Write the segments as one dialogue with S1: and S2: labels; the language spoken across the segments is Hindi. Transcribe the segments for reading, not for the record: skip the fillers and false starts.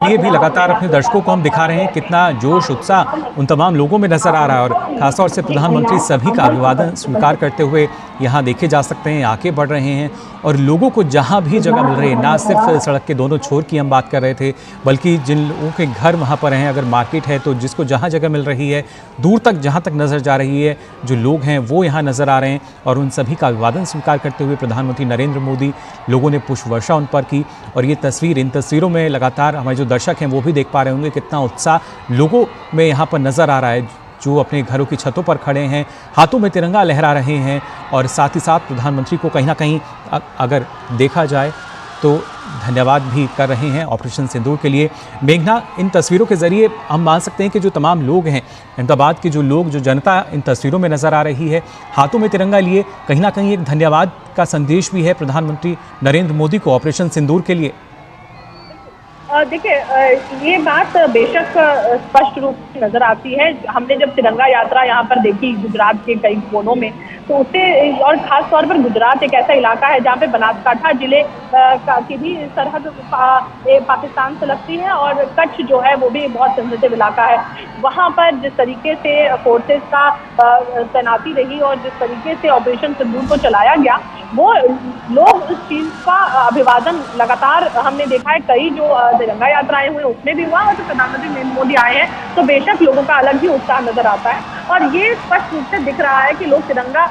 S1: ये भी लगातार अपने दर्शकों को हम दिखा रहे हैं कितना जोश उत्साह उन तमाम लोगों में नजर आ रहा है और खासतौर से प्रधानमंत्री सभी का अभिवादन स्वीकार करते हुए यहाँ देखे जा सकते हैं, आगे बढ़ रहे हैं और लोगों को जहाँ भी जगह मिल रही है, ना सिर्फ सड़क के दोनों छोर की हम बात कर रहे थे बल्कि जिन लोगों के घर वहाँ पर हैं, अगर मार्केट है तो जिसको जहाँ जगह मिल रही है, दूर तक जहाँ तक नज़र जा रही है, जो लोग हैं वो यहाँ नज़र आ रहे हैं और उन सभी का अभिवादन स्वीकार करते हुए प्रधानमंत्री नरेंद्र मोदी, लोगों ने पुष्प वर्षा उन पर की। और ये तस्वीर, इन तस्वीरों में लगातार हमारे जो दर्शक हैं वो भी देख पा रहे होंगे कितना उत्साह लोगों में यहाँ पर नज़र आ रहा है, जो अपने घरों की छतों पर खड़े हैं, हाथों में तिरंगा लहरा रहे हैं और साथ ही साथ प्रधानमंत्री को कहीं ना कहीं अगर देखा जाए तो धन्यवाद भी कर रहे हैं ऑपरेशन सिंदूर के लिए। मेघना, इन तस्वीरों के ज़रिए हम मान सकते हैं कि जो तमाम लोग हैं, अहमदाबाद के जो लोग, जो जनता इन तस्वीरों में नज़र आ रही है हाथों में तिरंगा लिए, कहीं ना कहीं एक धन्यवाद का संदेश भी है प्रधानमंत्री नरेंद्र मोदी को ऑपरेशन सिंदूर के लिए।
S2: देखिए, ये बात बेशक स्पष्ट रूप से नजर आती है। हमने जब तिरंगा यात्रा यहाँ पर देखी गुजरात के कई कोनों में, तो उससे, और खास तौर पर गुजरात एक ऐसा इलाका है जहाँ पे बनासकांठा जिले की भी सरहद पाकिस्तान से लगती है और कच्छ जो है वो भी बहुत सेंसिटिव इलाका है। वहाँ पर जिस तरीके से फोर्सेस का तैनाती रही और जिस तरीके से ऑपरेशन सिंदूर को चलाया गया, वो लोग उस चीज का अभिवादन लगातार हमने देखा है। कई जो तिरंगा यात्राएं हुई उसमें भी हुआ और जो प्रधानमंत्री नरेंद्र मोदी आए हैं तो बेशक लोगों का अलग ही उत्साह नजर आता है और ये स्पष्ट रूप से दिख रहा है कि लोग तिरंगा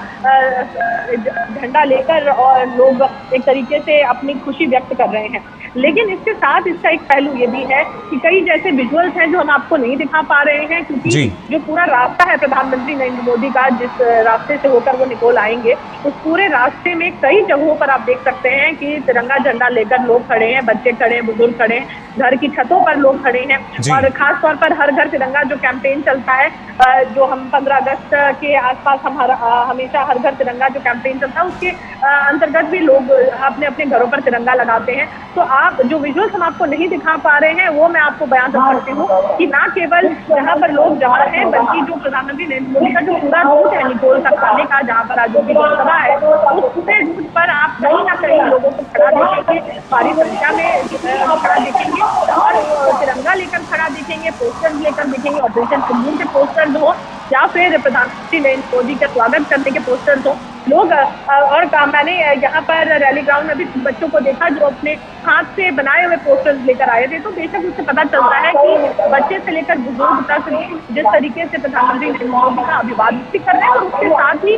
S2: झंडा लेकर और लोग एक तरीके से अपनी खुशी व्यक्त कर रहे हैं। लेकिन इसके साथ इसका एक पहलू ये भी है कि कई जैसे विजुअल्स हैं जो हम आपको नहीं दिखा पा रहे हैं, क्योंकि जो पूरा रास्ता है प्रधानमंत्री नरेंद्र मोदी का, जिस रास्ते से होकर वो निकल आएंगे, उस पूरे रास्ते में कई जगहों पर आप देख सकते हैं कि तिरंगा झंडा लेकर लोग खड़े हैं, बच्चे खड़े हैं, बुजुर्ग खड़े हैं, घर की छतों पर लोग खड़े हैं। और खास तौर पर हर घर तिरंगा जो कैंपेन चलता है, जो हम 15 अगस्त के आसपास हमेशा हर घर तिरंगा जो कैंपेन चलता है उसके अंतर्गत भी लोग अपने अपने घरों पर तिरंगा लगाते हैं। तो आप जो विजुअल्स हम आपको नहीं दिखा पा रहे हैं वो मैं आपको बयान कर सकती हूँ कि ना केवल जहाँ पर लोग जमा हैं, बल्कि जो प्रधानमंत्री नरेंद्र मोदी का जो पूरा रूट है निकोल तक आने का, जहाँ पर आज की लोकसभा है, उस पूरे रूट पर आप कहीं ना कहीं लोगों को खड़ा देखेंगे, भारी संख्या में खड़ा देखेंगे और तिरंगा लेकर खड़ा देखेंगे, पोस्टर्स लेकर देखेंगे, ऑपरेशन सिंदूर के पोस्टर्स हो या फिर प्रधानमंत्री नरेंद्र मोदी का स्वागत करने के पोस्टर्स हो। लोग और मैंने यहाँ पर रैली ग्राउंड में भी बच्चों को देखा जो अपने हाथ से बनाए हुए पोस्टर्स लेकर आए थे, तो बेशक उससे पता चलता है कि बच्चे से लेकर बुजुर्ग तक जिस तरीके से प्रधानमंत्री नरेंद्र मोदी का अभिवादन भी कर रहे हैं और उसके साथ ही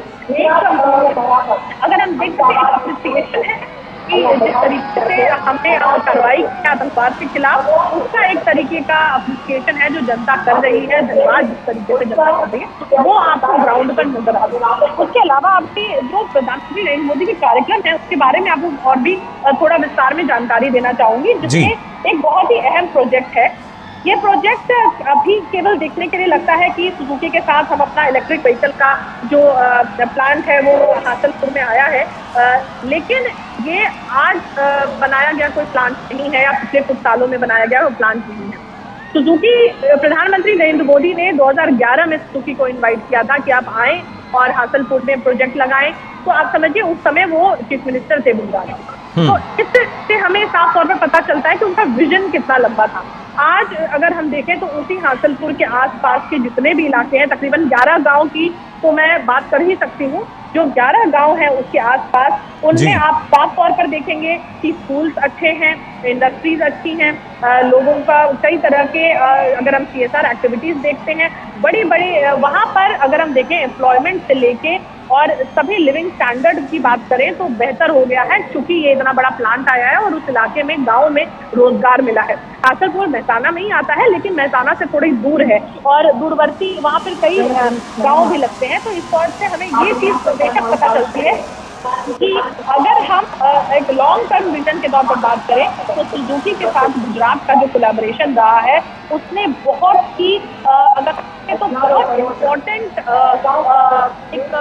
S2: अगर हम देख सकते हैं अप्रिसिएशन है कि जिस तरीके से हमने कार्रवाई की आतंकवाद के खिलाफ, उसका एक तरीके का अप्रिसिएशन है जो जनता कर रही है, धन्यवाद जिस तरीके से जनता कर रही है वो आपको ग्राउंड पर नजर आ रहा है। उसके अलावा आपने जो प्रधानमंत्री नरेंद्र मोदी के कार्यक्रम है उसके बारे में आपको और भी थोड़ा विस्तार में जानकारी देना चाहूंगी, जिसमें एक बहुत ही अहम प्रोजेक्ट है। ये प्रोजेक्ट अभी केवल देखने के लिए लगता है कि सुजुकी के साथ हम अपना इलेक्ट्रिक व्हीकल का जो प्लांट है वो हासलपुर में आया है, लेकिन ये आज बनाया गया कोई प्लांट नहीं है या पिछले कुछ सालों में बनाया गया वो प्लांट नहीं है। सुजुकी, प्रधानमंत्री नरेंद्र मोदी ने 2011 में सुजुकी को इन्वाइट किया था कि आप आएँ और हासलपुर में प्रोजेक्ट लगाएं, तो आप समझिए उस समय वो चीफ मिनिस्टर थे गुजरात के। तो इससे हमें साफ तौर पर पता चलता है कि उनका विजन कितना लंबा था। आज अगर हम देखें तो उसी हासलपुर के आसपास के जितने भी इलाके हैं, तकरीबन 11 गांव की तो मैं बात कर ही सकती हूँ, जो 11 गांव हैं उसके आसपास, उनमें आप साफ तौर पर देखेंगे कि स्कूल्स अच्छे हैं, इंडस्ट्रीज अच्छी हैं, लोगों का कई तरह के अगर हम CSR एक्टिविटीज देखते हैं, बड़ी बड़ी वहाँ पर अगर हम देखें एम्प्लॉयमेंट से लेके और सभी लिविंग स्टैंडर्ड की बात करें तो बेहतर हो गया है, क्योंकि ये इतना बड़ा प्लांट आया है और उस इलाके में गांव में रोजगार मिला है। हासलपुर मेहसाना में ही आता है, लेकिन मेहसाना से थोड़ी दूर है और दूरवर्ती वहाँ पर कई गांव भी लगते हैं। तो इस तौर से हमें ये चीज बेशक पता चलती है कि अगर हम एक लॉन्ग टर्म विजन के तौर पर बात करें तो सुजुकी के साथ गुजरात का जो कोलैबोरेशन रहा है उसने बहुत ही अगर तो बहुत इम्पोर्टेंट एक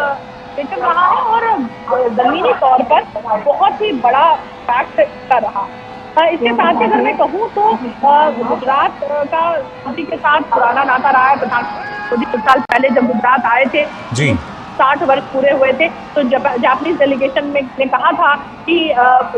S2: विजन रहा है और जमीनी तौर पर बहुत ही बड़ा फैक्ट का रहा। इसके साथ ही अगर मैं कहूँ तो गुजरात का मोदी के साथ पुराना नाता रहा है। प्रधानमंत्री मोदी कुछ साल पहले जब गुजरात आए थे, 60 वर्ष पूरे हुए थे, तो जापानीज डेलीगेशन में ने कहा था कि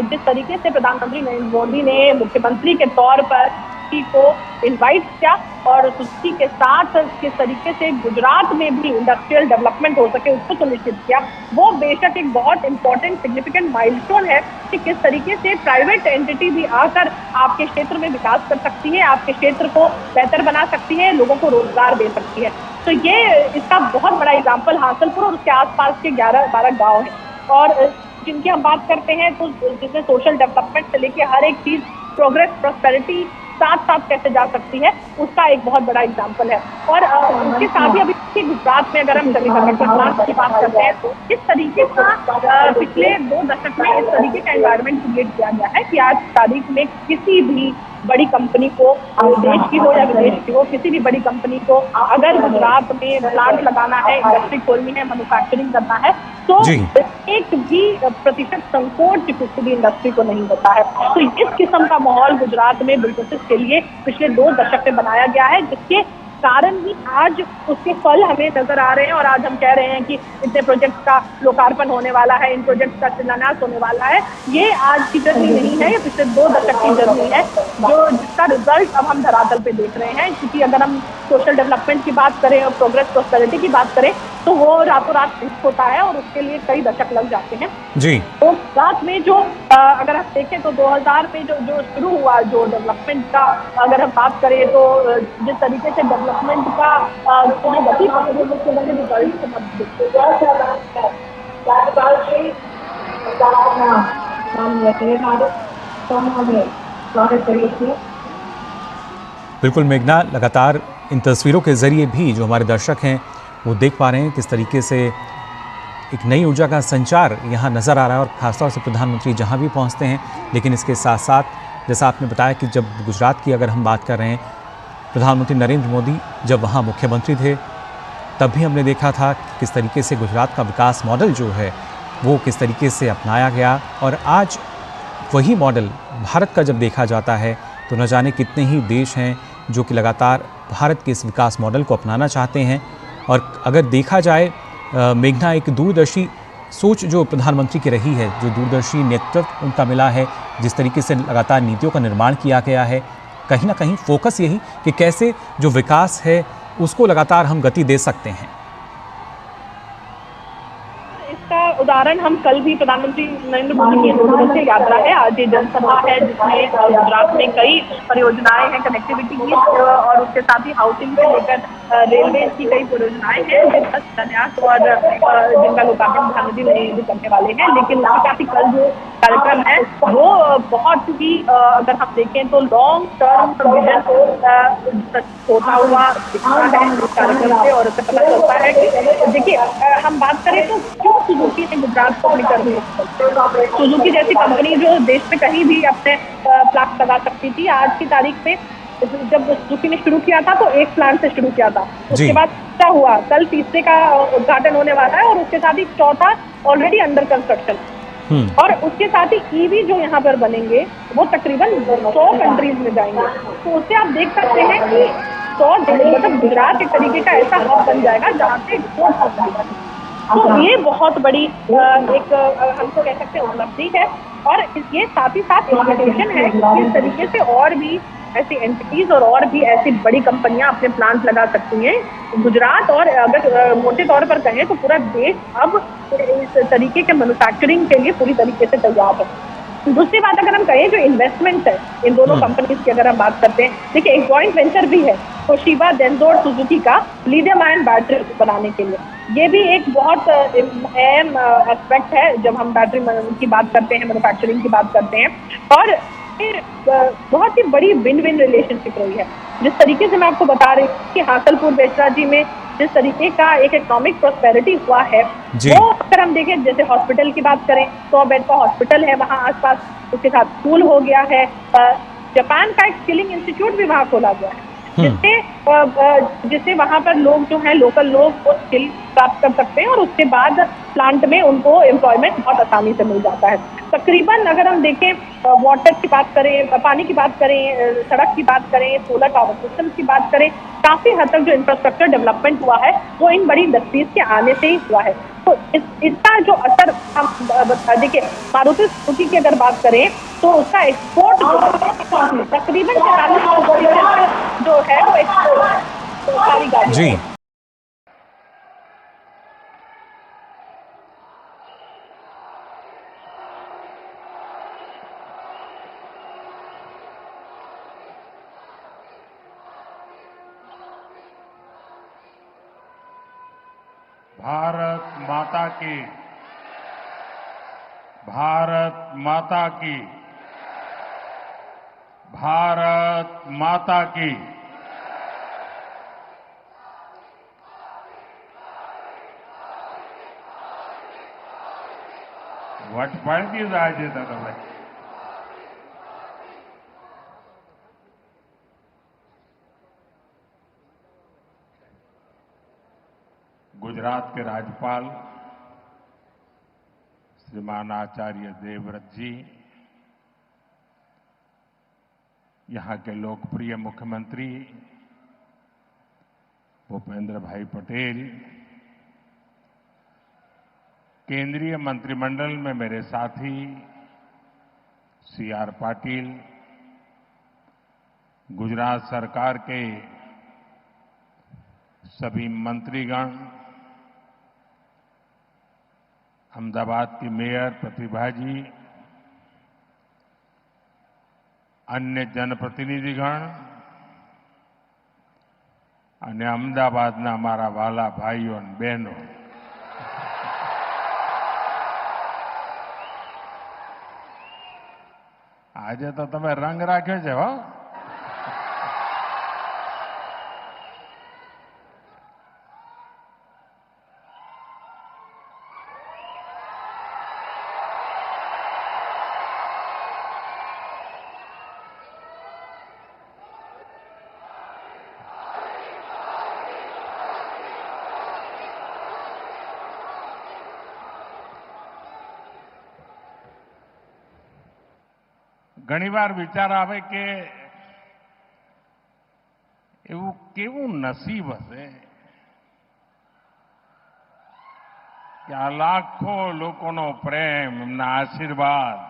S2: जिस तरीके से प्रधानमंत्री नरेंद्र मोदी ने मुख्यमंत्री के तौर पर सुजुकी को इनवाइट किया और सुजुकी के साथ किस तरीके से गुजरात में भी इंडस्ट्रियल डेवलपमेंट हो सके उसको सुनिश्चित किया। वो बेशक एक बहुत इंपॉर्टेंट सिग्निफिकेंट माइलस्टोन है कि किस तरीके से प्राइवेट एंटिटी भी आकर आपके क्षेत्र में विकास कर सकती है, आपके क्षेत्र को बेहतर बना सकती है, लोगों को रोजगार दे सकती है। तो ये इसका बहुत बड़ा एग्जाम्पल हासलपुर और उसके आसपास के 11-12 गाँव हैं और जिनकी हम बात करते हैं तो जिसमें सोशल डेवलपमेंट से लेके हर एक चीज, प्रोग्रेस, प्रॉस्पेरिटी साथ साथ कैसे जा सकती है, उसका एक बहुत बड़ा एग्जाम्पल है। और उसके साथ ही अभी गुजरात में अगर हम सेमीकंडक्टर प्लांट की बात करते हैं तो इस तरीके का पिछले 2 दशक में इस तरीके का एनवायरनमेंट क्रिएट किया गया है कि आज तारीख में किसी भी बड़ी कंपनी को, देश की हो या विदेश की हो, किसी भी बड़ी कंपनी को अगर गुजरात में प्लांट लगाना है, इंडस्ट्री खोलनी है, मैन्युफैक्चरिंग करना है तो एक भी प्रतिशत संकोच किसी भी इंडस्ट्री को नहीं होता है। तो इस किस्म का माहौल गुजरात में बिजनेसेस के लिए पिछले 2 दशक में बनाया गया है, जिसके कारण ही आज उसके फल हमें नजर आ रहे हैं और आज हम कह रहे हैं कि इतने प्रोजेक्ट का लोकार्पण होने वाला है, इन प्रोजेक्ट का शिलान्यास होने वाला है। ये आज की जर्नी नहीं है, ये पिछले 2 दशक की जर्नी है जो जिसका रिजल्ट अब हम धरातल पे देख रहे हैं। क्योंकि अगर हम सोशल डेवलपमेंट की बात करें और प्रोग्रेस, प्रॉस्पेरिटी की बात करें तो वो रातों रात फिक्स होता है और उसके लिए कई दशक लग जाते हैं जी। तो रात में जो अगर हम देखें तो 2000 में जो शुरू हुआ जो डेवलपमेंट का, अगर हम बात करें तो जिस तरीके से डेवलपमेंट का गति
S1: बिल्कुल मेघना, लगातार इन तस्वीरों के जरिए भी जो हमारे दर्शक हैं वो देख पा रहे हैं किस तरीके से एक नई ऊर्जा का संचार यहाँ नज़र आ रहा है और ख़ासतौर से प्रधानमंत्री जहाँ भी पहुँचते हैं। लेकिन इसके साथ साथ जैसा आपने बताया कि जब गुजरात की अगर हम बात कर रहे हैं, प्रधानमंत्री नरेंद्र मोदी जब वहाँ मुख्यमंत्री थे तब भी हमने देखा था कि किस तरीके से गुजरात का विकास मॉडल जो है वो किस तरीके से अपनाया गया और आज वही मॉडल भारत का जब देखा जाता है तो न जाने कितने ही देश हैं जो कि लगातार भारत के इस विकास मॉडल को अपनाना चाहते हैं। और अगर देखा जाए मेघना, एक दूरदर्शी सोच जो प्रधानमंत्री की रही है, जो दूरदर्शी नेतृत्व उनका मिला है, जिस तरीके से लगातार नीतियों का निर्माण किया गया है, कहीं ना कहीं फोकस यही कि कैसे जो विकास है उसको लगातार हम गति दे सकते हैं।
S2: इसका उदाहरण हम कल भी प्रधानमंत्री नरेंद्र मोदी की 2 दिवसीय यात्रा है, आज ये जनसभा है जिसमें गुजरात में कई परियोजनाएं हैं कनेक्टिविटी की और उसके साथ ही हाउसिंग से लेकर रेलवे की कई परियोजनाएं हैं जिनका शिलान्यास और जिनका लोकार्पण प्रधानमंत्री नरेंद्र मोदी करने वाले हैं। लेकिन उसके साथ ही कल जो कार्यक्रम है वो बहुत ही अगर हम देखें तो लॉन्ग टर्म विजन होता हुआ दिखता है इस कार्यक्रम से और उससे पता चलता है कि देखिए हम बात करें तो क्यों सुजुकी ने गुजरात को अपनी कर दी। सुजुकी जैसी कंपनी जो देश में कहीं भी अपने प्लांट लगा सकती थी, आज की तारीख में जब सुजुकी ने शुरू किया था तो एक प्लांट से शुरू किया था, उसके बाद क्या हुआ, कल तीसरे का उद्घाटन होने वाला है और उसके साथ ही चौथा ऑलरेडी अंडर कंस्ट्रक्शन और उसके साथ ही ईवी जो यहाँ पर बनेंगे वो तकरीबन 100 कंट्रीज में जाएंगे। तो उससे आप देख सकते हैं कि 100 मतलब गुजरात एक तरीके का ऐसा हब बन जाएगा जहाँ से तो ये बहुत बड़ी एक हमको कह सकते हैं उपलब्धि है और ये साथ ही साथ इन्विटेशन है कि इस तरीके से और भी ऐसी एंटिटीज और भी ऐसी बड़ी कंपनियां अपने प्लांट लगा सकती हैं गुजरात। और अगर मोटे तौर पर कहें तो पूरा देश अब इस तरीके के मैन्युफैक्चरिंग के लिए पूरी तरीके से तैयार है। दूसरी बात अगर हम कहें जो इन्वेस्टमेंट है इन दोनों कंपनीज की अगर हम बात करते हैं, देखिए एक जॉइंट वेंचर भी है तोशिबा, डेंसो, सुजुकी का लिथियम आयन बैटरी बनाने के लिए। ये भी एक बहुत अहम एस्पेक्ट है जब हम बैटरी की बात करते हैं, मैन्युफैक्चरिंग की बात करते हैं। और बहुत ही बड़ी विन विन रिलेशनशिप रही है। जिस तरीके से मैं आपको बता रही हूँ कि हासलपुर बेचरा जी में जिस तरीके का एक इकोनॉमिक प्रॉस्पेरिटी हुआ है वो अगर हम देखें, जैसे हॉस्पिटल की बात करें 100 बेड का हॉस्पिटल है वहाँ आसपास, उसके साथ स्कूल हो गया है, जापान का एक स्किलिंग इंस्टीट्यूट भी वहाँ खोला गया है जिससे वहाँ पर लोग जो हैं लोकल लोग वो स्किल प्राप्त कर सकते हैं और उसके बाद प्लांट में उनको एम्प्लॉयमेंट बहुत आसानी से मिल जाता है। तकरीबन अगर हम देखें वाटर की बात करें, पानी की बात करें, सड़क की बात करें, सोलर पावर सिस्टम की बात करें, काफ़ी हद तक जो इंफ्रास्ट्रक्चर डेवलपमेंट हुआ है वो इन बड़ी इंडस्ट्रीज के आने से ही हुआ है। तो इसका जो असर हम देखिए मारुति सुजुकी की अगर बात करें तो उसका एक्सपोर्ट एक्सपोर्ट तकरीबन 44% जो है वो एक्सपोर्ट सारी गाड़ी
S1: जी।
S3: भारत माता की, भारत माता की, भारत माता की। વટપણથી જાય છે તમે. गुजरात के राज्यपाल श्रीमान आचार्य देवव्रत जी, यहां के लोकप्रिय मुख्यमंत्री भूपेंद्र भाई पटेल, केंद्रीय मंत्रिमंडल में मेरे साथी सीआर पाटिल, गुजरात सरकार के सभी मंत्रीगण, अहमदाबाद की मेयर प्रतिभा जी, अन्य जनप्रतिनिधिगण અને અમદાવાદના મારા વાલા ભાઈઓ અને બહેનો, આજે તો તમે રંગ રાખ્યો છે હો. ઘણીવાર વિચાર આવે કે એવું કેવું નસીબ હશે કે આ લાખો લોકોનો પ્રેમ, એમના આશીર્વાદ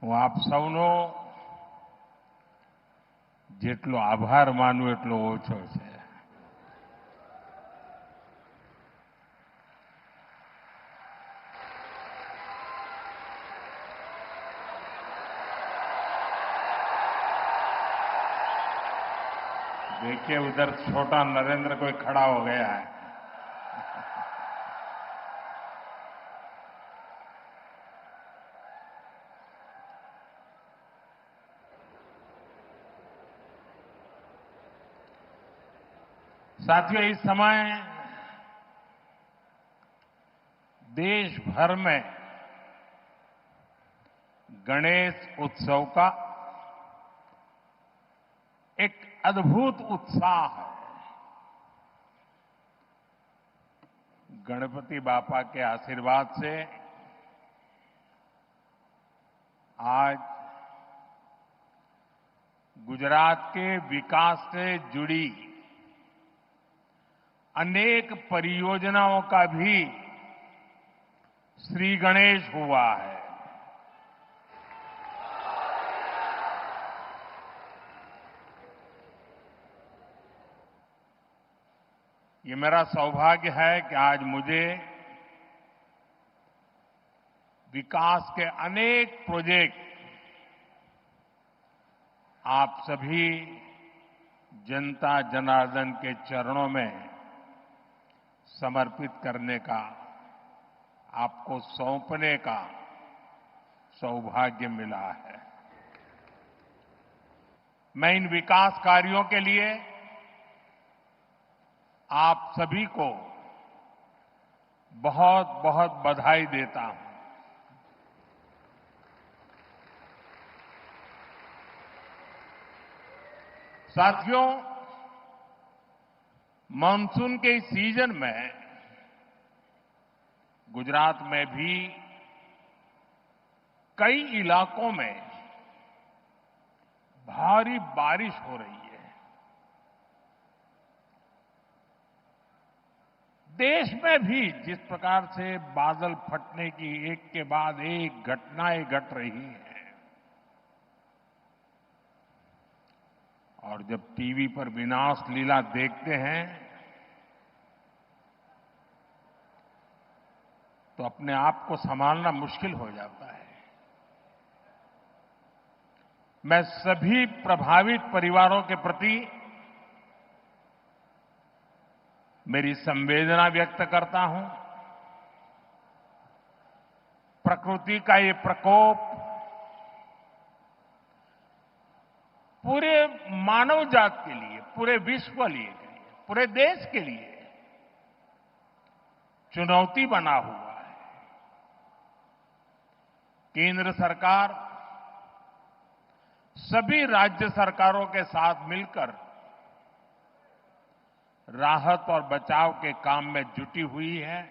S3: હું આપ સૌનો જેટલો આભાર માનું એટલો ઓછો છે. देखिए उधर छोटा नरेंद्र कोई खड़ा हो गया है. साथियों, इस समय देश भर में गणेश उत्सव का एक अद्भुत उत्साह है. गणपति बापा के आशीर्वाद से आज गुजरात के विकास से जुड़ी अनेक परियोजनाओं का भी श्री गणेश हुआ है. ये मेरा सौभाग्य है कि आज मुझे विकास के अनेक प्रोजेक्ट आप सभी जनता जनार्दन के चरणों में समर्पित करने का, आपको सौंपने का सौभाग्य मिला है. मैं इन विकास कार्यों के लिए आप सभी को बहुत बहुत बधाई देता हूं. साथियों, मानसून के इस सीजन में गुजरात में भी कई इलाकों में भारी बारिश हो रही है. देश में भी जिस प्रकार से बादल फटने की एक के बाद एक घटनाएं घट रही हैं और जब टीवी पर विनाश लीला देखते हैं तो अपने आप को संभालना मुश्किल हो जाता है। मैं सभी प्रभावित परिवारों के प्रति मेरी संवेदना व्यक्त करता हूं। प्रकृति का ये प्रकोप पूरे मानव जात के लिए, पूरे विश्व के लिए, पूरे देश के लिए चुनौती बना हुआ है। केंद्र सरकार सभी राज्य सरकारों के साथ मिलकर राहत और बचाव के काम में जुटी हुई है।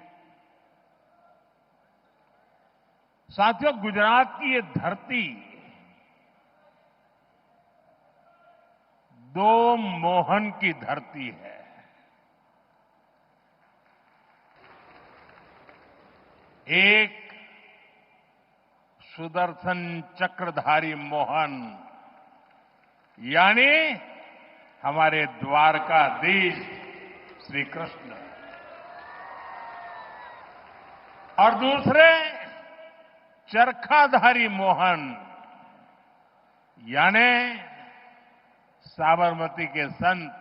S3: साथियों, गुजरात की ये धरती दो मोहन की धरती है। एक सुदर्शन चक्रधारी मोहन यानी हमारे द्वारकाधीश श्री कृष्ण, और दूसरे चरखाधारी मोहन यानी साबरमती के संत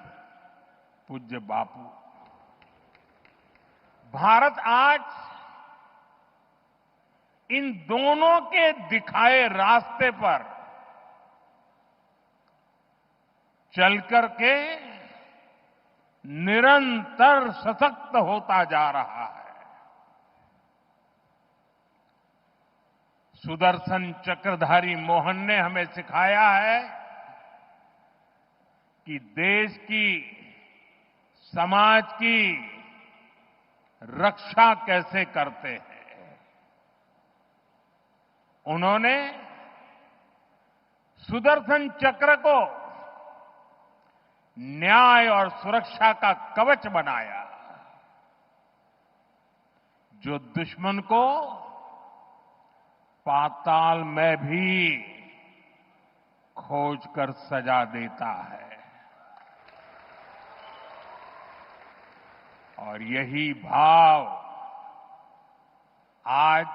S3: पूज्य बापू। भारत आज इन दोनों के दिखाए रास्ते पर चलकर के निरंतर सशक्त होता जा रहा है। सुदर्शन चक्रधारी मोहन ने हमें सिखाया है कि देश की, समाज की रक्षा कैसे करते हैं। उन्होंने सुदर्शन चक्र को न्याय और सुरक्षा का कवच बनाया, जो दुश्मन को पाताल में भी खोज कर सजा देता है। और यही भाव आज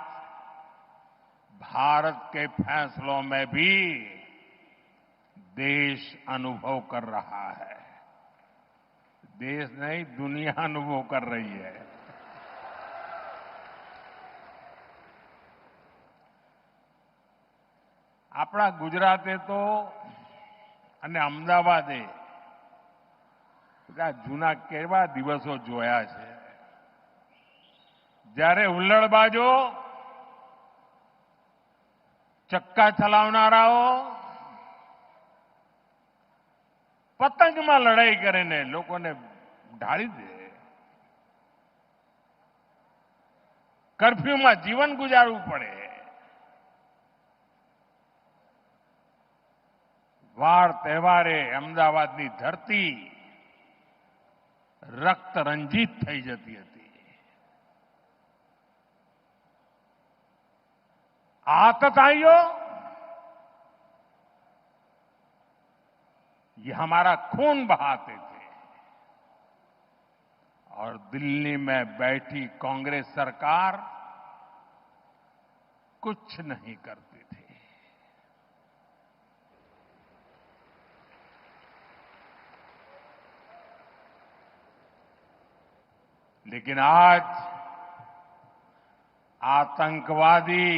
S3: भारत के फैसलों में भी देश अनुभव कर रहा है। देश नहीं, दुनिया अनुभव कर रही है। આપણા ગુજરાતે તો અને અમદાવાદે બધા જૂના કેવા દિવસો જોયા છે, જ્યારે હુલ્લડબાજો, ચક્કા ચલાવનારાઓ પતંગમાં લડાઈ કરીને લોકોને ઢાળી દે, કર્ફ્યુમાં જીવન ગુજારવું પડે, વાર તહેવારે અમદાવાદની ધરતી રક્ત રંજીત થઈ જતી હતી। आतताइयों, ये हमारा खून बहाते थे और दिल्ली में बैठी कांग्रेस सरकार कुछ नहीं करती थी। लेकिन आज आतंकवादी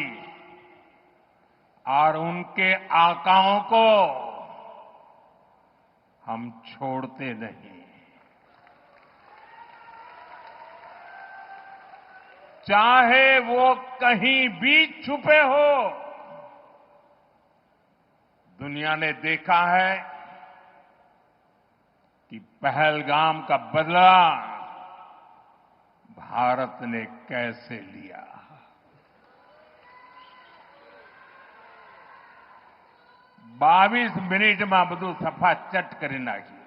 S3: और उनके आकाओं को हम छोड़ते नहीं। चाहे वो कहीं भी छुपे हो। दुनिया ने देखा है कि पहलगाम का बदला भारत ने कैसे लिया। 22 मिनिट में બધું સફાચટ કરી નાખ્યું।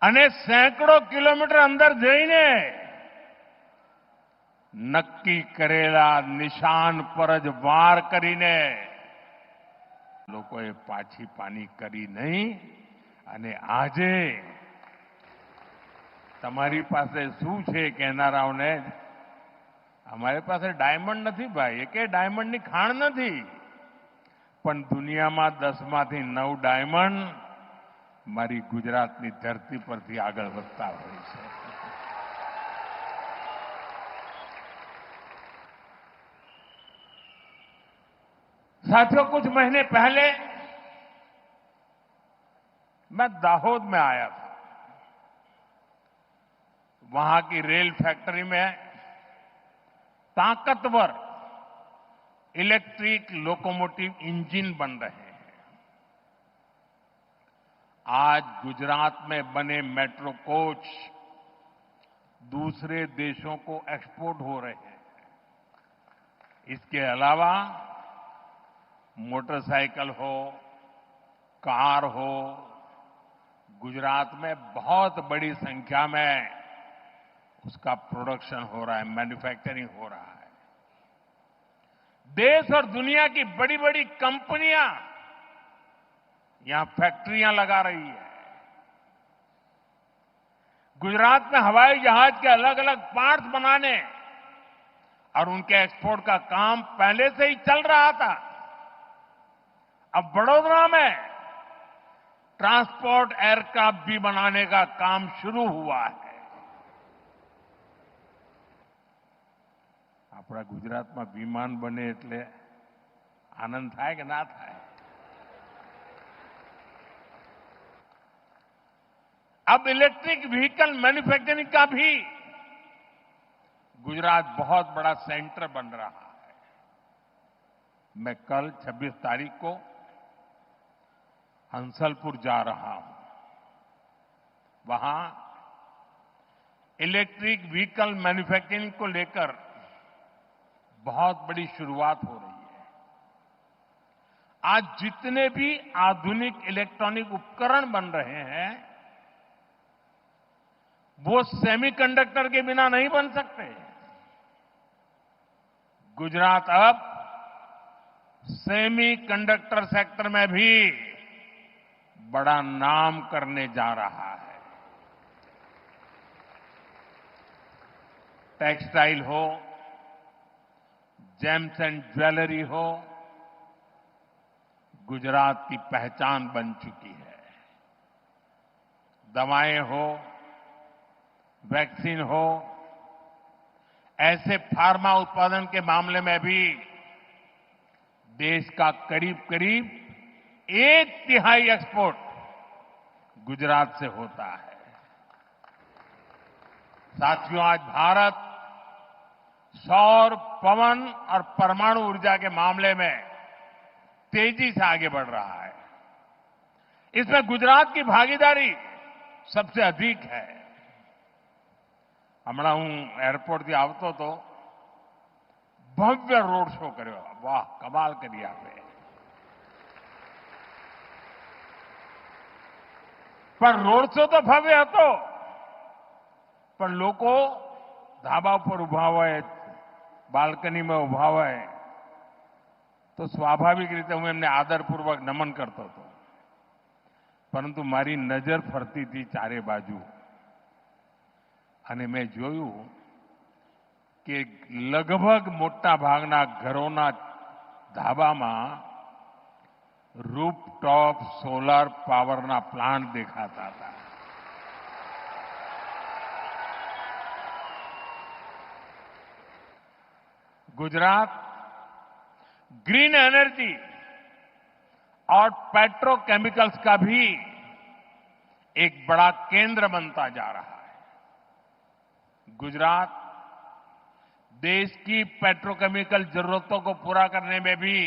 S3: અને સેંકડો કિલોમીટર અંદર જઈને નક્કી કરેલા નિશાન પર જ વાર કરીને લોકોએ પાછી પાની કરી નહીં. અને આજે તમારી પાસે શું છે કહેનારાઓને, અમારી પાસે ડાયમંડ નથી ભાઈ, એકે ડાયમંડની ખાણ નથી, પણ દુનિયામાં 10માંથી 9 ડાયમંડ મારી ગુજરાતની ધરતી પરથી આગળ વધતા હોય છે. साथियों, कुछ महीने पहले मैं दाहोद में आया था. वहां की रेल फैक्ट्री में ताकतवर इलेक्ट्रिक लोकोमोटिव इंजन बन रहे हैं. आज गुजरात में बने मेट्रो कोच दूसरे देशों को एक्सपोर्ट हो रहे हैं. इसके अलावा मोटरसाइकिल हो, कार हो, गुजरात में बहुत बड़ी संख्या में उसका प्रोडक्शन हो रहा है, मैन्युफैक्चरिंग हो रहा है. देश और दुनिया की बड़ी बड़ी कंपनियां यहां फैक्ट्रियां लगा रही है. गुजरात में हवाई जहाज के अलग अलग पार्ट्स बनाने और उनके एक्सपोर्ट का काम पहले से ही चल रहा था. अब बड़ौदा में ट्रांसपोर्ट एयरक्राफ्ट भी बनाने का काम शुरू हुआ है. આપણા ગુજરાતમાં વિમાન બને એટલે આનંદ થાય કે ના થાય? अब इलेक्ट्रिक व्हीकल मैन्युफैक्चरिंग का भी गुजरात बहुत बड़ा सेंटर बन रहा है. मैं कल 26 तारीख को हंसलपुर जा रहा हूं. वहां इलेक्ट्रिक व्हीकल मैन्युफैक्चरिंग को लेकर बहुत बड़ी शुरुआत हो रही है. आज जितने भी आधुनिक इलेक्ट्रॉनिक उपकरण बन रहे हैं वो सेमीकंडक्टर के बिना नहीं बन सकते. गुजरात अब सेमीकंडक्टर सेक्टर में भी बड़ा नाम करने जा रहा है. टेक्सटाइल हो, जेम्स एंड ज्वेलरी हो, गुजरात की पहचान बन चुकी है. दवाएं हो, वैक्सीन हो, ऐसे फार्मा उत्पादन के मामले में भी देश का करीब करीब 1/3 एक्सपोर्ट गुजरात से होता है. साथियों, आज भारत सौर, पवन और परमाणु ऊर्जा के मामले में तेजी से आगे बढ़ रहा है. इसमें गुजरात की भागीदारी सबसे अधिक है. હમણાં હું એરપોર્ટથી આવતો હતો, ભવ્ય રોડ શો કર્યો. વાહ, કમાલ કરી આપે. પણ રોડ શો તો ભવ્ય હતો, પણ લોકો ધાબા ઉપર ઉભા હોય, બાલ્કનીમાં ઉભા હોય તો સ્વાભાવિક રીતે હું એમને આદરપૂર્વક નમન કરતો હતો. પરંતુ મારી નજર ફરતી હતી ચારે બાજુ અને મેં જોયું કે લગભગ મોટા ભાગના ઘરોના ધાબામાં रूफटॉप सोलर पावरना प्लांट देखाता था. गुजरात ग्रीन एनर्जी और पेट्रोकेमिकल्स का भी एक बड़ा केंद्र बनता जा रहा है. गुजरात देश की पेट्रोकेमिकल जरूरतों को पूरा करने में भी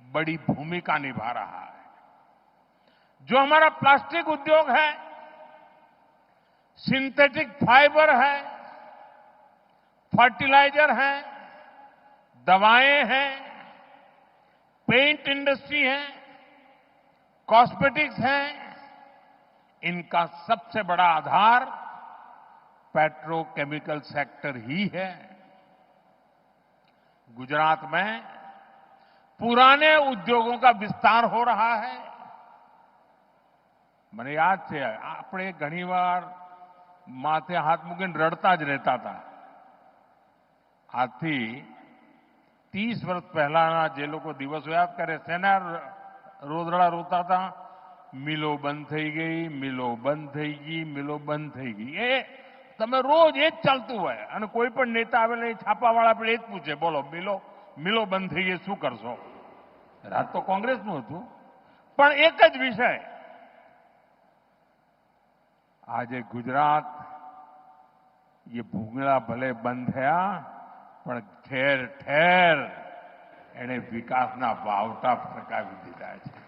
S3: बड़ी भूमिका निभा रहा है. जो हमारा प्लास्टिक उद्योग है, सिंथेटिक फाइबर है, फर्टिलाइजर है, दवाएं हैं, पेंट इंडस्ट्री है, कॉस्मेटिक्स है, इनका सबसे बड़ा आधार पेट्रोकेमिकल सेक्टर ही है। गुजरात में पुराने उद्योगों का विस्तार हो रहा है। મને યાદ છે આપણે ઘણીવાર માથે હાથ મૂકીને રડતા જ રહેતા હતા। આજથી 30 વર્ષ પહેલાના જે લોકો દિવસો યાદ કરે શેના રોદડા રોતા હતા? મિલો બંધ થઈ ગઈ, મિલો બંધ થઈ ગઈ, મિલો બંધ થઈ ગઈ। એ તમે રોજ એ જ ચાલતું હોય અને કોઈ પણ નેતા આવેલા એ છાપાવાળા પણ એ જ પૂછે, બોલો મિલો બંધ થઈ ગઈ શું કરશો? રાત તો કોંગ્રેસનું હતું, પણ એક જ વિષય। આજે ગુજરાત ये ભૂંગળા ભલે બંધ થયા પણ ઠેર ઠેર એણે વિકાસના વાવટા ફરકાવી દીધા છે।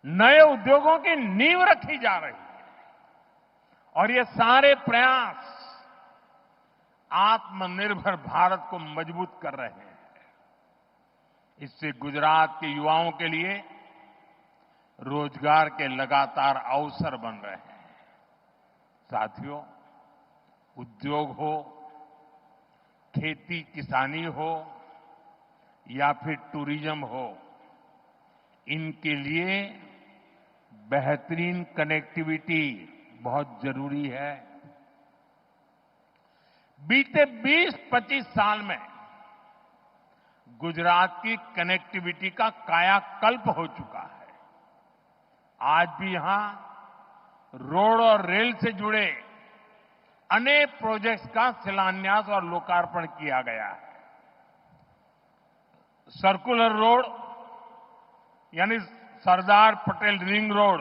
S3: नए उद्योगों की नींव रखी जा रही है और ये सारे प्रयास आत्मनिर्भर भारत को मजबूत कर रहे हैं। इससे गुजरात के युवाओं के लिए रोजगार के लगातार अवसर बन रहे हैं। साथियों, उद्योग हो, खेती किसानी हो या फिर टूरिज्म हो, इनके लिए बेहतरीन कनेक्टिविटी बहुत जरूरी है। बीते 20-25 साल में गुजरात की कनेक्टिविटी का कायाकल्प हो चुका है। आज भी यहां रोड और रेल से जुड़े अनेक प्रोजेक्ट्स का शिलान्यास और लोकार्पण किया गया है। सर्कुलर रोड यानी सरदार पटेल रिंग रोड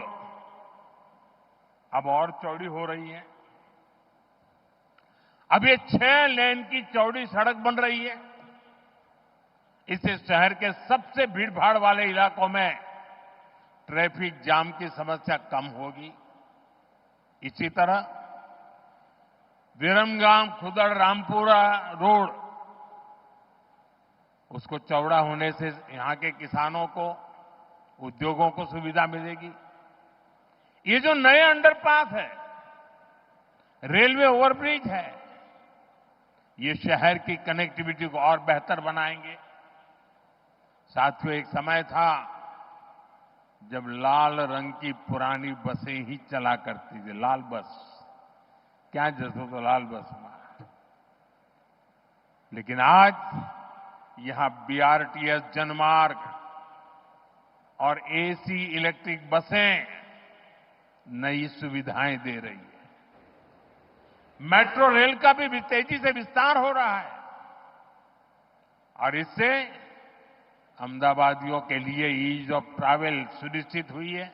S3: अब और चौड़ी हो रही है। अब ये 6 लेन की चौड़ी सड़क बन रही है। इससे शहर के सबसे भीड़भाड़ वाले इलाकों में ट्रैफिक जाम की समस्या कम होगी। इसी तरह विरमगाम खुदड़ रामपुरा रोड, उसको चौड़ा होने से यहां के किसानों को, उद्योगों को सुविधा मिलेगी। ये जो नए अंडरपास है, रेलवे ओवरब्रिज है, ये शहर की कनेक्टिविटी को और बेहतर बनाएंगे। साथियों, एक समय था जब लाल रंग की पुरानी बसें ही चला करती थी। लाल बस क्या जसो तो लाल बस में, लेकिन आज यहां बीआरटीएस जनमार्ग और एसी इलेक्ट्रिक बसें नई सुविधाएं दे रही है। मेट्रो रेल का भी तेजी से विस्तार हो रहा है और इससे अहमदाबादियों के लिए ईज ऑफ ट्रैवल सुनिश्चित हुई है।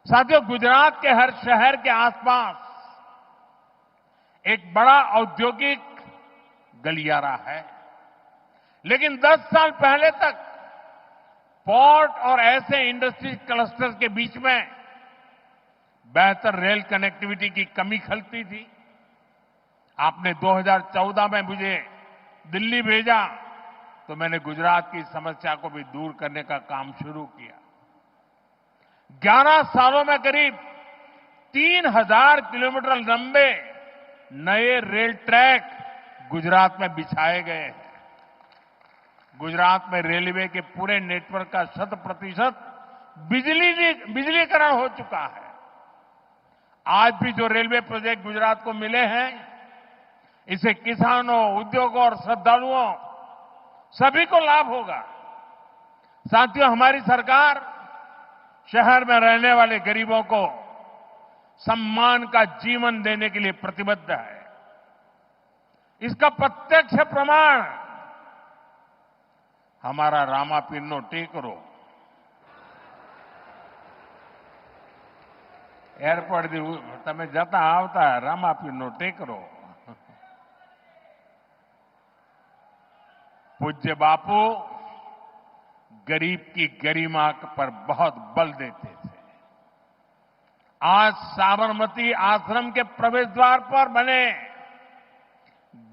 S3: साथियों, गुजरात के हर शहर के आसपास एक बड़ा औद्योगिक गलियारा है, लेकिन 10 साल पहले तक पोर्ट और ऐसे इंडस्ट्री क्लस्टर्स के बीच में बेहतर रेल कनेक्टिविटी की कमी खलती थी। आपने 2014 में मुझे दिल्ली भेजा तो मैंने गुजरात की समस्या को भी दूर करने का काम शुरू किया। 11 सालों में करीब 3000 किलोमीटर लंबे नए रेल ट्रैक गुजरात में बिछाए गए हैं। गुजरात में रेलवे के पूरे नेटवर्क का 100% बिजलीकरण हो चुका है। आज भी जो रेलवे प्रोजेक्ट गुजरात को मिले हैं, इससे किसानों, उद्योगों और श्रद्धालुओं सभी को लाभ होगा। साथियों, हमारी सरकार शहर में रहने वाले गरीबों को सम्मान का जीवन देने के लिए प्रतिबद्ध है। इसका प्रत्यक्ष प्रमाण हमारा रामापीरनो टेकरो एयरपोर्ट તમે જતા આવતા રામાપીરનો ટેકરો। पूज्य बापू गरीब की गरिमा पर बहुत बल देते थे। आज साबरमती आश्रम के प्रवेश द्वार पर बने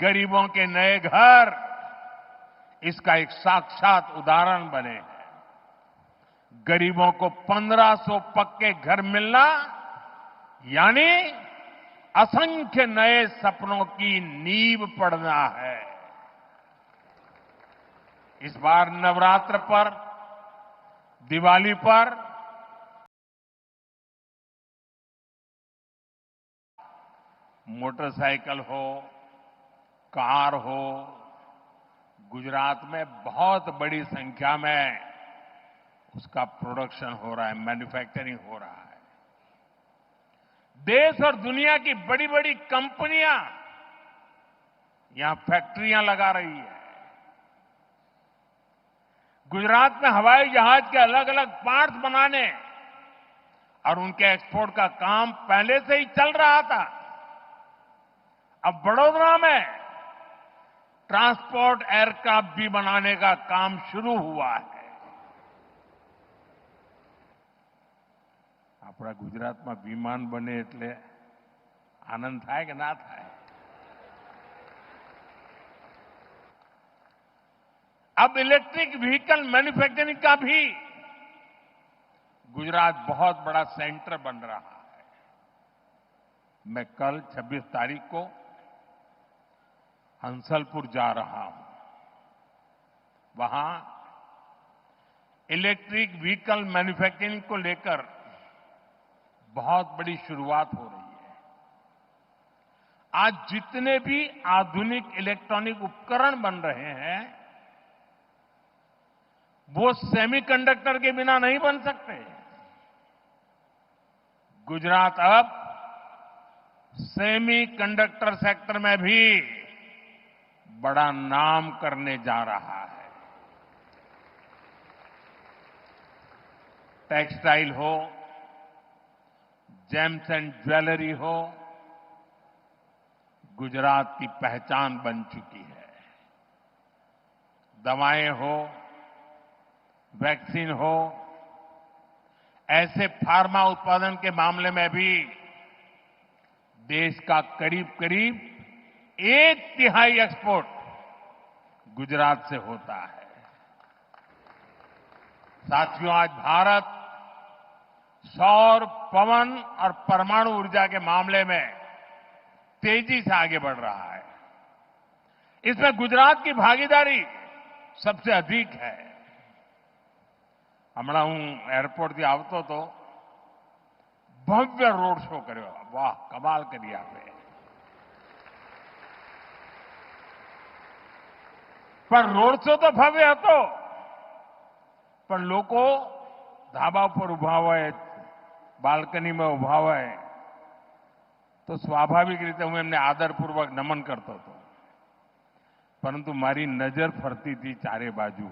S3: गरीबों के नए घर इसका एक साक्षात उदाहरण बने हैं। गरीबों को 1500 पक्के घर मिलना यानी असंख्य नए सपनों की नींव पड़ना है। इस बार नवरात्र पर, दिवाली पर मोटरसाइकिल हो, कार हो, गुजरात में बहुत बड़ी संख्या में उसका प्रोडक्शन हो रहा है, मैन्युफैक्चरिंग हो रहा है। देश और दुनिया की बड़ी बड़ी कंपनियां यहां फैक्ट्रियां लगा रही है। गुजरात में हवाई जहाज के अलग अलग पार्ट्स बनाने और उनके एक्सपोर्ट का काम पहले से ही चल रहा था। अब वडोदरा में ट्रांसपोर्ट एयरक्राफ्ट भी बनाने का काम शुरू हुआ है। આપણા ગુજરાતમાં વિમાન બને એટલે આનંદ થાય કે ના થાય? अब इलेक्ट्रिक व्हीकल मैन्युफैक्चरिंग का भी गुजरात बहुत बड़ा सेंटर बन रहा है। मैं कल 26 तारीख को हंसलपुर जा रहा हूं। वहां इलेक्ट्रिक व्हीकल मैन्युफैक्चरिंग को लेकर बहुत बड़ी शुरुआत हो रही है। आज जितने भी आधुनिक इलेक्ट्रॉनिक उपकरण बन रहे हैं वो सेमीकंडक्टर के बिना नहीं बन सकते। गुजरात अब सेमीकंडक्टर सेक्टर में भी बड़ा नाम करने जा रहा है। टेक्सटाइल हो, जेम्स एंड ज्वेलरी हो, गुजरात की पहचान बन चुकी है। दवाएं हो, वैक्सीन हो, ऐसे फार्मा उत्पादन के मामले में भी देश का करीब करीब 1/3 एक्सपोर्ट गुजरात से होता है। साथियों, आज भारत सौर, पवन और परमाणु ऊर्जा के मामले में तेजी से आगे बढ़ रहा है। इसमें गुजरात की भागीदारी सबसे अधिक है। હમણાં હું એરપોર્ટથી આવતો હતો, ભવ્ય રોડ શો કર્યો। વાહ, કમાલ કરી આપે। પણ રોડ શો તો ભવ્ય હતો, પણ લોકો ધાબા ઉપર ઉભા હોય, બાલ્કનીમાં ઉભા હોય તો સ્વાભાવિક રીતે હું એમને આદરપૂર્વક નમન કરતો હતો। પરંતુ મારી નજર ફરતી હતી ચારે બાજુ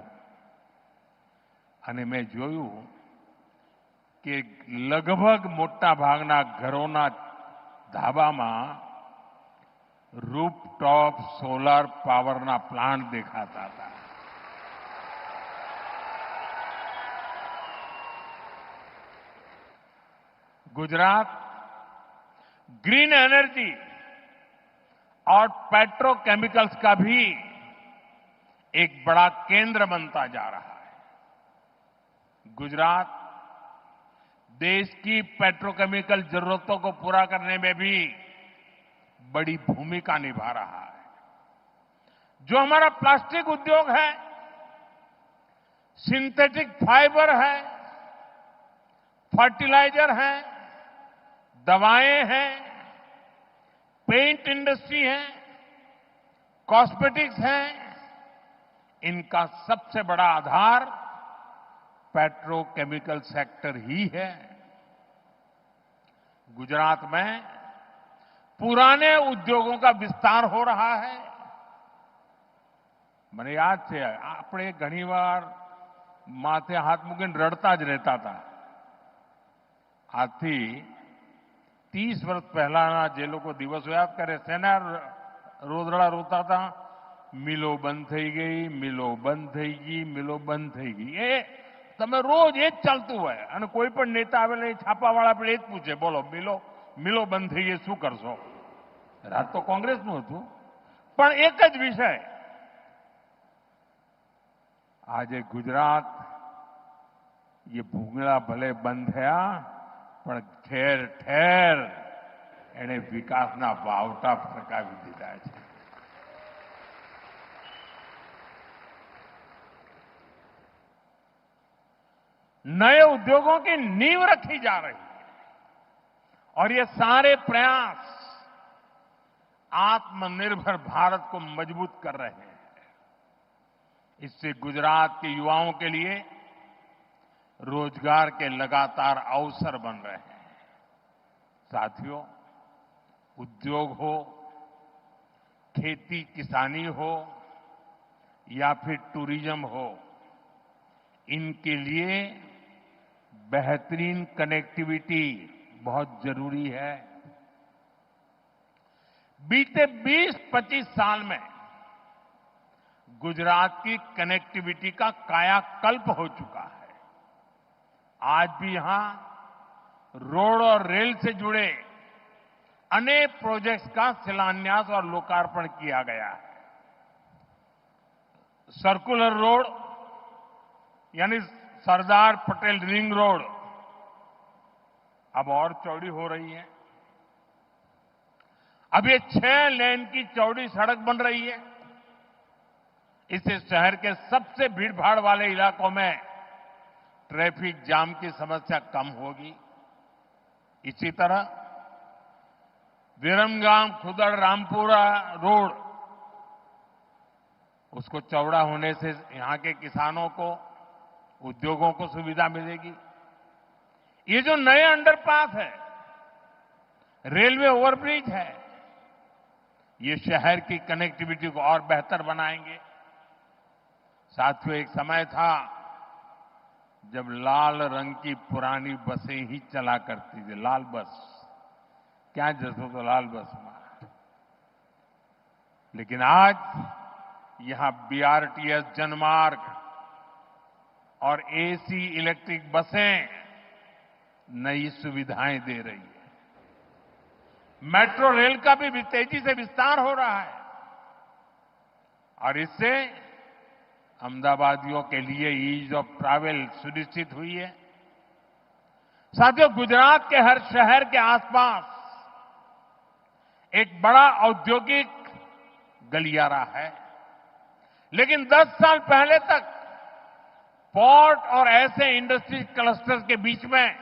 S3: અને મેં જોયું કે લગભગ મોટા ભાગના ઘરોના ધાબામાં રૂફટોપ સોલાર પાવરના પ્લાન્ટ દેખાતા હતા। गुजरात ग्रीन एनर्जी और पेट्रोकेमिकल्स का भी एक बड़ा केंद्र बनता जा रहा है। गुजरात देश की पेट्रोकेमिकल जरूरतों को पूरा करने में भी बड़ी भूमिका निभा रहा है। जो हमारा प्लास्टिक उद्योग है, सिंथेटिक फाइबर है, फर्टिलाइजर है, दवाएं हैं, पेंट इंडस्ट्री है, कॉस्मेटिक्स है, इनका सबसे बड़ा आधार पेट्रोकेमिकल सेक्टर ही है। गुजरात में पुराने उद्योगों का विस्तार हो रहा है। મને યાદ છે, આપણે ઘણીવાર માથે હાથ મૂકીને રડતા જ રહેતા હતા। આજથી 30 વર્ષ પહેલાના જે લોકો દિવસો યાદ કરે, શેના રોદડા રોતા હતા? મિલો બંધ થઈ ગઈ, મિલો બંધ થઈ ગઈ, મિલો બંધ થઈ ગઈ। એ તમે રોજ એ જ ચાલતું હોય અને કોઈ પણ નેતા આવેલા છાપાવાળા આપણે એ જ પૂછે, બોલો મિલો બંધ થઈ ગઈ, શું કરશો? રાત તો કોંગ્રેસનું હતું, પણ એક જ વિષય, આજે ગુજરાત ये ભૂંગળા ભલે બંધ થયા પણ ઠેર ઠેર એણે વિકાસના વાવટા ફરકાવી દીધા છે. नए उद्योगों की नींव रखी जा रही है और ये सारे प्रयास आत्मनिर्भर भारत को मजबूत कर रहे हैं. इससे गुजरात के युवाओं के लिए रोजगार के लगातार अवसर बन रहे हैं. साथियों, उद्योग हो, खेती किसानी हो या फिर टूरिज्म हो, इनके लिए बेहतरीन कनेक्टिविटी बहुत जरूरी है. बीते 20-25 साल में गुजरात की कनेक्टिविटी का कायाकल्प हो चुका है. आज भी यहां रोड और रेल से जुड़े अनेक प्रोजेक्ट्स का शिलान्यास और लोकार्पण किया गया है. सर्कुलर रोड यानी सरदार पटेल रिंग रोड अब और चौड़ी हो रही है. अब ये 6 लेन की चौड़ी सड़क बन रही है. इससे शहर के सबसे भीड़भाड़ वाले इलाकों में ट्रैफिक जाम की समस्या कम होगी. इसी तरह विरमगाम खुदड़ रामपुरा रोड, उसको चौड़ा होने से यहां के किसानों को, उद्योगों को सुविधा मिलेगी. ये जो नए अंडरपास है, रेलवे ओवरब्रिज है, ये शहर की कनेक्टिविटी को और बेहतर बनाएंगे. साथियों, एक समय था जब लाल रंग की पुरानी बसें ही चला करती थी. लाल बस, क्या जसो तो लाल बस में. लेकिन आज यहां बीआरटीएस जनमार्ग और एसी इलेक्ट्रिक बसें नई सुविधाएं दे रही है. मेट्रो रेल का भी तेजी से विस्तार हो रहा है और इससे अहमदाबादियों के लिए ईज ऑफ ट्रैवल सुनिश्चित हुई है. साथियों, गुजरात के हर शहर के आसपास एक बड़ा औद्योगिक गलियारा है. लेकिन 10 साल पहले तक पोर्ट और ऐसे इंडस्ट्री क्लस्टर्स के बीच में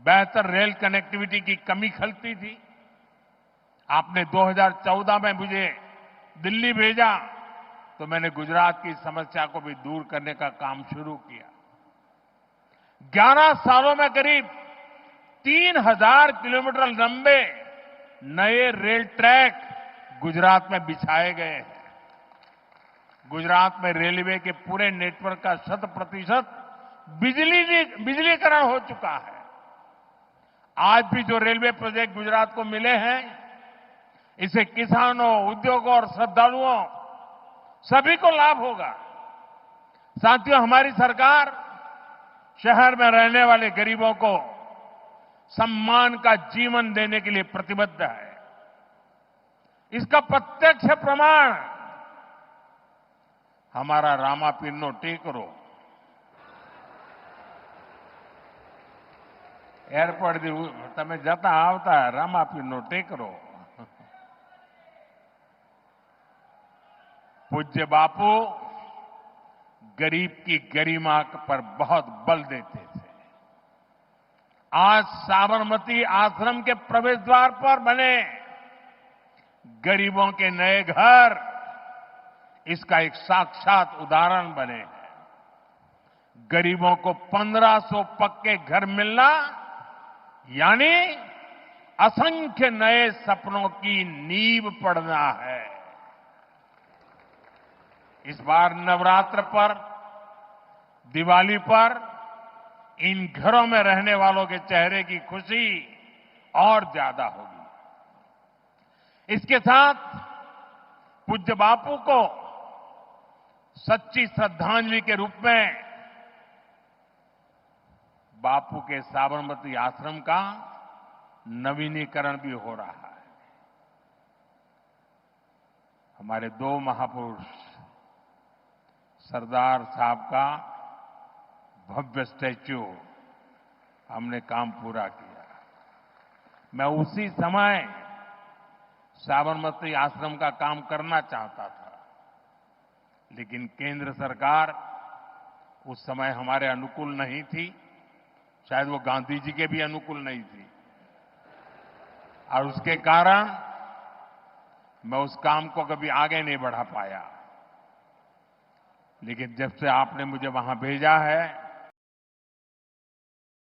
S3: बेहतर रेल कनेक्टिविटी की कमी खलती थी. आपने 2014 में मुझे दिल्ली भेजा तो मैंने गुजरात की समस्या को भी दूर करने का काम शुरू किया. 11 सालों में करीब 3000 किलोमीटर लंबे नए रेल ट्रैक गुजरात में बिछाए गए हैं. गुजरात में रेलवे के पूरे नेटवर्क का 100% बिजलीकरण हो चुका है. आज भी जो रेलवे प्रोजेक्ट गुजरात को मिले हैं, इससे किसानों, उद्योगों और श्रद्धालुओं सभी को लाभ होगा. साथियों, हमारी सरकार शहर में रहने वाले गरीबों को सम्मान का जीवन देने के लिए प्रतिबद्ध है. इसका प्रत्यक्ष प्रमाण हमारा रामापीरनो टेकरो एयरपोर्ट તમે જતા આવતા રામાપીરનો ટેકરો. पूज्य बापू गरीब की गरिमा पर बहुत बल देते थे. आज साबरमती आश्रम के प्रवेश द्वार पर बने गरीबों के नए घर इसका एक साक्षात उदाहरण बने हैं. गरीबों को 1500 पक्के घर मिलना यानी असंख्य नए सपनों की नींव पड़ना है. इस बार नवरात्र पर, दिवाली पर इन घरों में रहने वालों के चेहरे की खुशी और ज्यादा होगी. इसके साथ पूज्य बापू को सच्ची श्रद्धांजलि के रूप में बापू के साबरमती आश्रम का नवीनीकरण भी हो रहा है. हमारे 2 महापुरुष सरदार साहब का भव्य स्टैच्यू हमने काम पूरा किया। मैं उसी समय साबरमती आश्रम का काम करना चाहता था, लेकिन केंद्र सरकार उस समय हमारे अनुकूल नहीं थी, शायद वो गांधी जी के भी अनुकूल नहीं थी, और उसके कारण मैं उस काम को कभी आगे नहीं बढ़ा पाया। लेकिन जब से आपने मुझे वहां भेजा है,